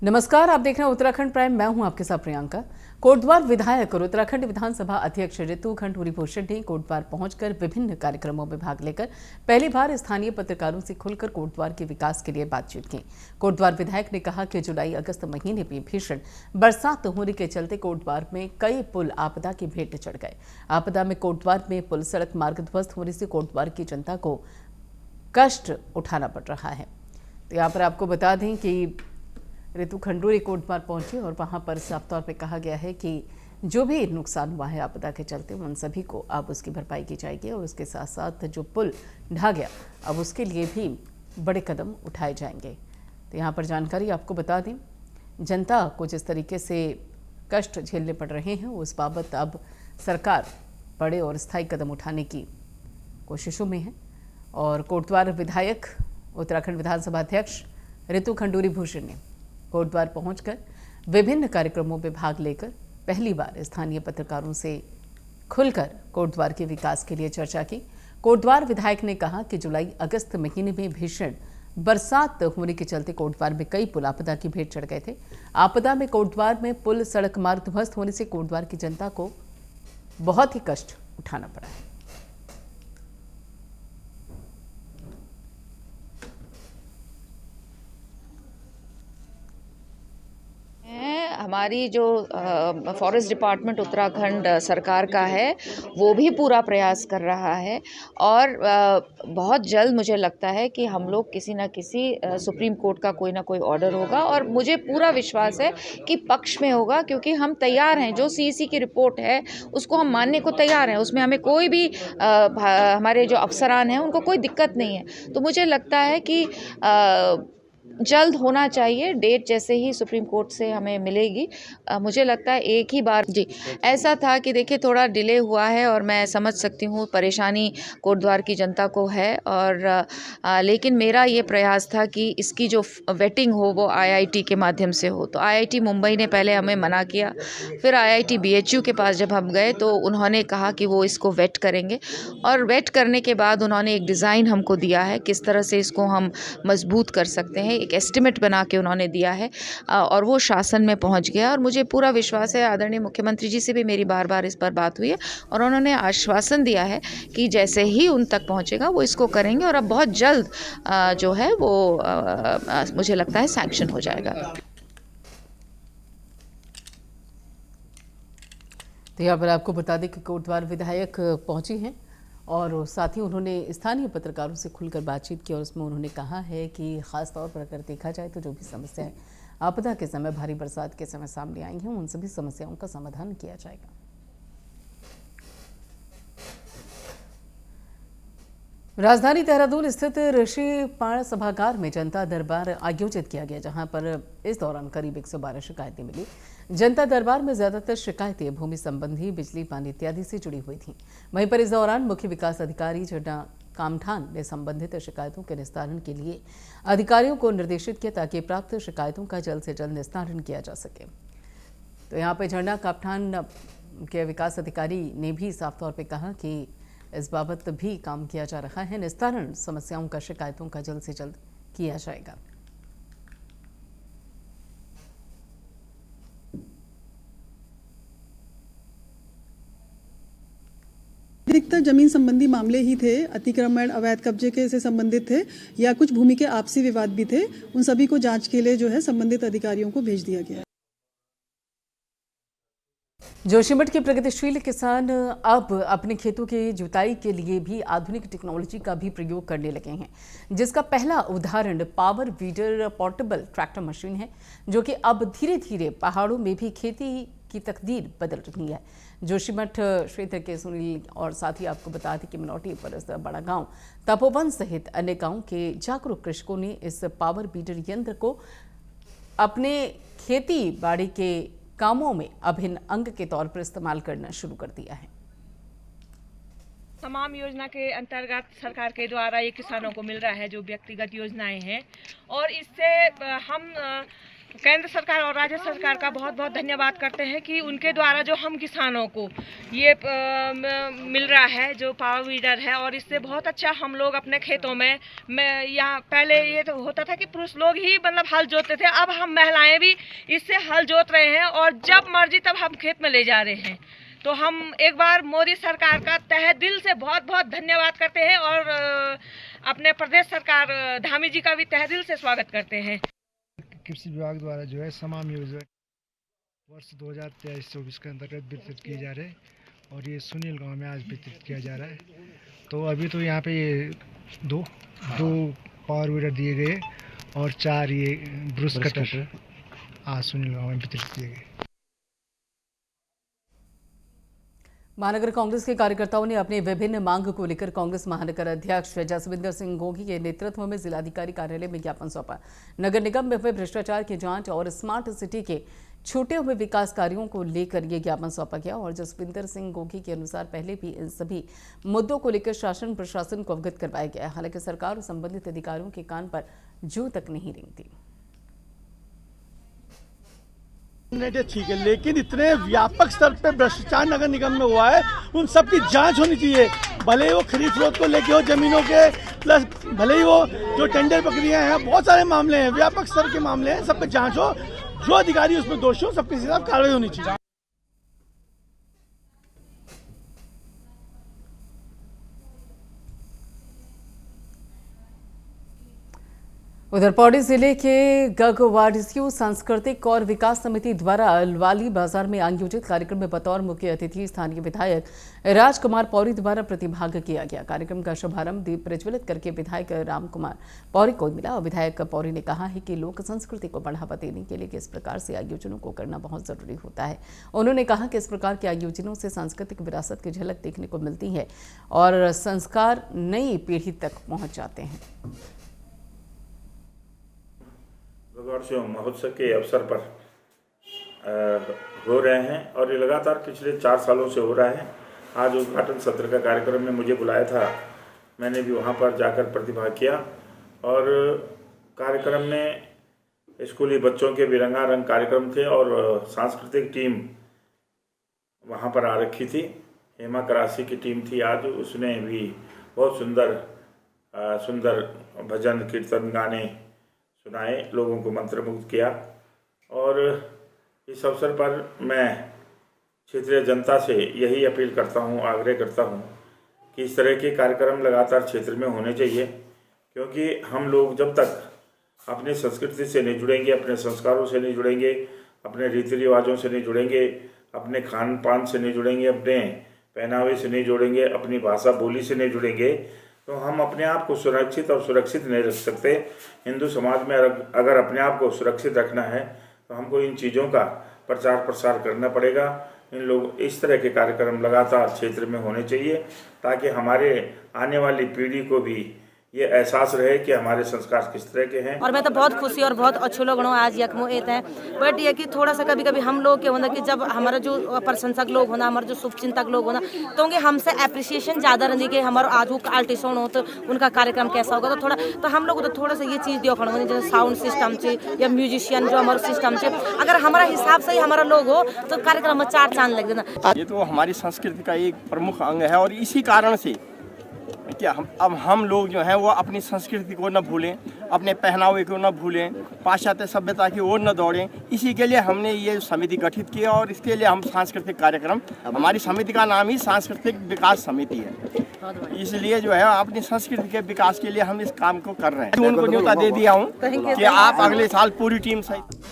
नमस्कार, आप देख रहे हैं उत्तराखंड प्राइम। मैं हूं आपके साथ प्रियंका। कोटद्वार विधायक और उत्तराखंड विधानसभा अध्यक्ष ऋतु खंडूरी भूषण ने कोटद्वार पहुंचकर विभिन्न कार्यक्रमों में भाग लेकर पहली बार स्थानीय पत्रकारों से खुलकर कोटद्वार के विकास के लिए बातचीत की। कोटद्वार विधायक ने कहा कि जुलाई अगस्त महीने में भीषण बरसात होने के चलते कोटद्वार में कई पुल आपदा की भेंट चढ़ गए। आपदा में कोटद्वार में पुल सड़क मार्ग ध्वस्त होने से कोटद्वार की जनता को कष्ट उठाना पड़ रहा है। तो यहाँ पर आपको बता दें कि ऋतु खंडूरी कोटद्वार पहुंची और वहां पर साफ तौर पे कहा गया है कि जो भी नुकसान हुआ है आपदा के चलते उन सभी को अब उसकी भरपाई की जाएगी और उसके साथ साथ जो पुल ढह गया अब उसके लिए भी बड़े कदम उठाए जाएंगे। तो यहाँ पर जानकारी आपको बता दें, जनता को जिस तरीके से कष्ट झेलने पड़ रहे हैं उस बाबत अब सरकार बड़े और स्थायी कदम उठाने की कोशिशों में है। और कोटद्वार विधायक उत्तराखंड विधानसभा अध्यक्ष ऋतु खंडूरी भूषण ने कोटद्वार पहुंचकर विभिन्न कार्यक्रमों में भाग लेकर पहली बार स्थानीय पत्रकारों से खुलकर कोटद्वार के विकास के लिए चर्चा की। कोटद्वार विधायक ने कहा कि जुलाई अगस्त महीने में भीषण बरसात होने के चलते कोटद्वार में कई पुल आपदा की भेंट चढ़ गए थे। आपदा में कोटद्वार में पुल सड़क मार्ग ध्वस्त होने से कोटद्वार की जनता को बहुत ही कष्ट उठाना पड़ा है। हमारी जो फॉरेस्ट डिपार्टमेंट उत्तराखंड सरकार का है वो भी पूरा प्रयास कर रहा है और बहुत जल्द मुझे लगता है कि हम लोग किसी न किसी सुप्रीम कोर्ट का कोई ना कोई ऑर्डर होगा और मुझे पूरा विश्वास है कि पक्ष में होगा, क्योंकि हम तैयार हैं। जो सीईसी की रिपोर्ट है उसको हम मानने को तैयार हैं, उसमें हमें कोई भी हमारे जो अफसरान हैं उनको कोई दिक्कत नहीं है। तो मुझे लगता है कि जल्द होना चाहिए। डेट जैसे ही सुप्रीम कोर्ट से हमें मिलेगी, मुझे लगता है एक ही बार जी ऐसा था कि देखिए थोड़ा डिले हुआ है और मैं समझ सकती हूँ परेशानी कोटद्वार की जनता को है। और लेकिन मेरा ये प्रयास था कि इसकी जो वेटिंग हो वो आईआईटी के माध्यम से हो। तो आईआईटी मुंबई ने पहले हमें मना किया, फिर आईआईटी बीएचयू के पास जब हम गए तो उन्होंने कहा कि वो इसको वेट करेंगे और वेट करने के बाद उन्होंने एक डिज़ाइन हमको दिया है किस तरह से इसको हम मजबूत कर सकते हैं। एक एस्टिमेट बना के उन्होंने दिया है और वो शासन में पहुंच गया। और मुझे पूरा विश्वास है, आदरणीय मुख्यमंत्री जी से भी मेरी बार बार इस पर बात हुई है और उन्होंने आश्वासन दिया है कि जैसे ही उन तक पहुंचेगा वो इसको करेंगे और अब बहुत जल्द जो है वो मुझे लगता है सैंक्शन हो जाएगा। तो यहाँ पर आपको बता दें कि कोटद्वार विधायक पहुंची हैं और साथ ही उन्होंने स्थानीय पत्रकारों से खुलकर बातचीत की और उसमें उन्होंने कहा है कि खास तौर पर अगर देखा जाए तो जो भी समस्याएं आपदा के समय, भारी बरसात के समय सामने आई हैं उन सभी समस्याओं का समाधान किया जाएगा। राजधानी देहरादून स्थित ऋषि पाण सभागार में जनता दरबार आयोजित किया गया, जहां पर इस दौरान करीब 112 शिकायतें मिली। जनता दरबार में ज्यादातर शिकायतें भूमि संबंधी, बिजली, पानी इत्यादि से जुड़ी हुई थीं। वहीं पर इस दौरान मुख्य विकास अधिकारी झंडा कामठान ने संबंधित शिकायतों के निस्तारण के लिए अधिकारियों को निर्देशित किया ताकि प्राप्त शिकायतों का जल्द से जल्द निस्तारण किया जा सके। तो यहाँ पर झंडा कामठान के विकास अधिकारी ने भी साफ तौर पर कहा कि इस बाबत भी काम किया जा रहा है। निस्तारण समस्याओं का, शिकायतों का जल्द से जल्द किया जाएगा। अधिकतर जमीन संबंधी मामले ही थे, अतिक्रमण, अवैध कब्जे के से संबंधित थे या कुछ भूमि के आपसी विवाद भी थे। उन सभी को जांच के लिए जो है संबंधित अधिकारियों को भेज दिया गया है। जोशीमठ के प्रगतिशील किसान अब अपने खेतों की जुताई के लिए भी आधुनिक टेक्नोलॉजी का भी प्रयोग करने लगे हैं, जिसका पहला उदाहरण power weeder portable tractor machine है, जो कि अब धीरे धीरे पहाड़ों में भी खेती की तकदीर बदल रही है। जोशीमठ क्षेत्र के सुनील और साथ ही आपको बता दें कि मनौटी, परस, बड़ा गांव, तपोवन सहित अन्य गांव के जागरूक कृषकों ने इस पावर वीडर यंत्र को अपने खेती बाड़ी के कामों में अभिन्न अंग के तौर पर इस्तेमाल करना शुरू कर दिया है। तमाम योजना के अंतर्गत सरकार के द्वारा ये किसानों को मिल रहा है जो व्यक्तिगत योजनाएं हैं, और इससे हम केंद्र सरकार और राज्य सरकार का बहुत बहुत धन्यवाद करते हैं कि उनके द्वारा जो हम किसानों को ये मिल रहा है जो पावर वीडर है, और इससे बहुत अच्छा हम लोग अपने खेतों में यहाँ पहले ये तो होता था कि पुरुष लोग ही मतलब हल जोतते थे, अब हम महिलाएं भी इससे हल जोत रहे हैं और जब मर्जी तब हम खेत में ले जा रहे हैं। तो हम एक बार मोदी सरकार का तहे दिल से बहुत बहुत धन्यवाद करते हैं और अपने प्रदेश सरकार धामी जी का भी तहे दिल से स्वागत करते हैं। कृषि विभाग द्वारा जो है समाम योजना वर्ष 2023-24 के अंतर्गत वितरित किए जा रहे हैं और ये सुनील गांव में आज वितरित किया जा रहा है। तो अभी तो यहाँ पे ये दो पावर वीडर दिए गए और 4 ये ब्रूस कटर आज सुनील गांव में वितरित किए गए। महानगर कांग्रेस के कार्यकर्ताओं ने अपनी विभिन्न मांग को लेकर कांग्रेस महानगर अध्यक्ष जसविंदर सिंह गोगी के नेतृत्व में जिलाधिकारी कार्यालय में ज्ञापन सौंपा। नगर निगम में हुए भ्रष्टाचार की जांच और स्मार्ट सिटी के छूटे हुए विकास कार्यों को लेकर यह ज्ञापन सौंपा गया और जसविंदर सिंह गोगी के अनुसार पहले भी इन सभी मुद्दों को लेकर शासन प्रशासन को अवगत करवाया गया। हालांकि सरकार और संबंधित अधिकारियों के कान पर जू तक नहीं रेंगती। ठीक है, लेकिन इतने व्यापक स्तर पे भ्रष्टाचार नगर निगम में हुआ है, उन सब की जांच होनी चाहिए। भले ही वो खरीद फरोख्त को लेके हो जमीनों के, प्लस भले ही वो जो टेंडर प्रक्रिया है, बहुत सारे मामले हैं, व्यापक स्तर के मामले हैं, सब पे जांच हो। जो अधिकारी उसमें दोषी हो सबके खिलाफ कार्रवाई होनी चाहिए। उधर पौड़ी जिले के गगवाड़ियों सांस्कृतिक और विकास समिति द्वारा अलवाली बाजार में आयोजित कार्यक्रम में बतौर मुख्य अतिथि स्थानीय विधायक राजकुमार पौड़ी द्वारा प्रतिभाग किया गया। कार्यक्रम का शुभारंभ दीप प्रज्वलित करके विधायक रामकुमार पौड़ी को मिला और विधायक पौड़ी ने कहा है कि लोक संस्कृति को बढ़ावा देने के लिए इस प्रकार से आयोजनों को करना बहुत जरूरी होता है। उन्होंने कहा कि इस प्रकार के आयोजनों से सांस्कृतिक विरासत की झलक देखने को मिलती है और संस्कार नई पीढ़ी तक पहुंच जाते हैं। गगवाड़ियों महोत्सव के अवसर पर हो रहे हैं और ये लगातार पिछले 4 सालों से हो रहा है। आज उद्घाटन सत्र का कार्यक्रम में मुझे बुलाया था, मैंने भी वहाँ पर जाकर प्रतिभाग किया और कार्यक्रम में स्कूली बच्चों के भी रंगारंग कार्यक्रम थे और सांस्कृतिक टीम वहाँ पर आ रखी थी। हेमा करासी की टीम थी आज, उसने भी बहुत सुंदर भजन कीर्तन गाने सुनाए, लोगों को मंत्रमुग्ध किया। और इस अवसर पर मैं क्षेत्रीय जनता से यही अपील करता हूँ, आग्रह करता हूँ कि इस तरह के कार्यक्रम लगातार क्षेत्र में होने चाहिए, क्योंकि हम लोग जब तक अपनी संस्कृति से नहीं जुड़ेंगे, अपने संस्कारों से नहीं जुड़ेंगे, अपने रीति रिवाजों से नहीं जुड़ेंगे, अपने खान पान से नहीं जुड़ेंगे, अपने पहनावे से नहीं जुड़ेंगे, अपनी भाषा बोली से नहीं जुड़ेंगे, तो हम अपने आप को सुरक्षित और सुरक्षित नहीं रख सकते। हिंदू समाज में अगर अपने आप को सुरक्षित रखना है तो हमको इन चीज़ों का प्रचार प्रसार करना पड़ेगा। इन लोग इस तरह के कार्यक्रम लगातार क्षेत्र में होने चाहिए ताकि हमारे आने वाली पीढ़ी को भी ये एहसास रहे कि हमारे संस्कार किस तरह के हैं। और मैं तो बहुत खुशी और बहुत अच्छे लोग आज यकमो एत है, बट ये कि थोड़ा सा कभी कभी हम लोग के होना कि जब हमारा जो प्रशंसक लोग होना, हमारे जो शुभचिंतक लोग होना, तो उनके हमसे अप्रिसिएशन ज़्यादा रहने के हमारे आज वो आर्टिस्ट हो तो उनका कार्यक्रम कैसा होगा, तो हम लोग तो थोड़ा सा ये चीज़ दियो खड़ा होनी जैसे साउंड सिस्टम से या म्यूजिशियन जो हमारा सिस्टम से अगर हमारा हिसाब से ही हमारा लोग हो तो कार्यक्रम में 4 चांद लग देना। ये तो हमारी संस्कृति का एक प्रमुख अंग है और इसी कारण से क्या हम लोग जो हैं वो अपनी संस्कृति को न भूलें, अपने पहनावे को न भूलें, पाश्चात्य सभ्यता की ओर न दौड़ें। इसी के लिए हमने ये समिति गठित की और इसके लिए हम सांस्कृतिक कार्यक्रम, हमारी समिति का नाम ही सांस्कृतिक विकास समिति है, इसलिए जो है अपनी संस्कृति के विकास के लिए हम इस काम को कर रहे हैं। उनको न्योता दे दिया हूँ कि आप अगले साल पूरी टीम सहित